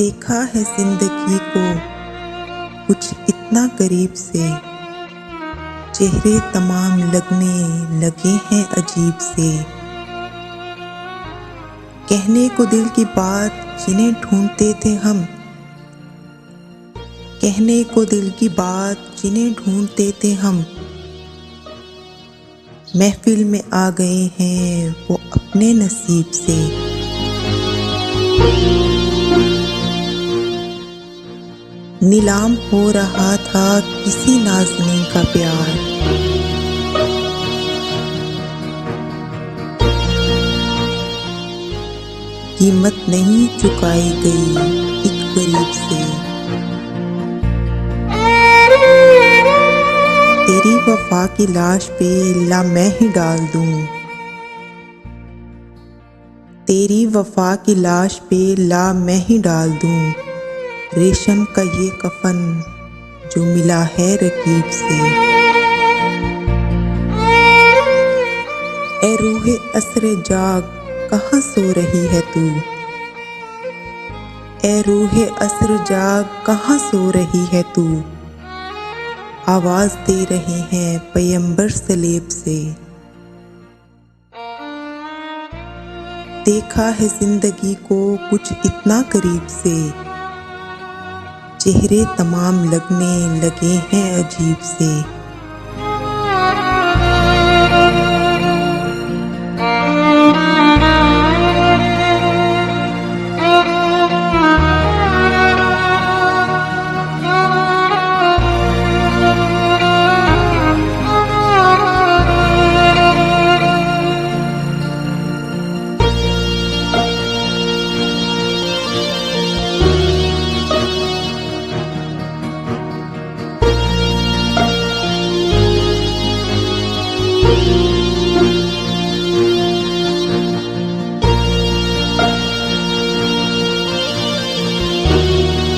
देखा है जिंदगी को कुछ इतना करीब से, चेहरे तमाम लगने लगे हैं अजीब से। कहने को दिल की बात जिन्हें ढूंढते थे हम, कहने को दिल की बात जिन्हें ढूंढते थे हम, महफिल में आ गए हैं वो अपने नसीब से। नीलाम हो रहा था किसी नाज़नीन का प्यार, कीमत नहीं चुकाई गई एक गरीब से। तेरी वफा की लाश पे ला मैं ही डाल दूं, तेरी वफा की लाश पे ला मैं ही डाल दूं, रेशम का ये कफन जो मिला है रकीब से। ए रूहे असरे जाग कहाँ सो रही है तू, ए रूहे असर जाग कहाँ सो रही है तू, आवाज दे रहे हैं पैगंबर सलेब से। देखा है जिंदगी को कुछ इतना करीब से, चेहरे तमाम लगने लगे हैं अजीब से।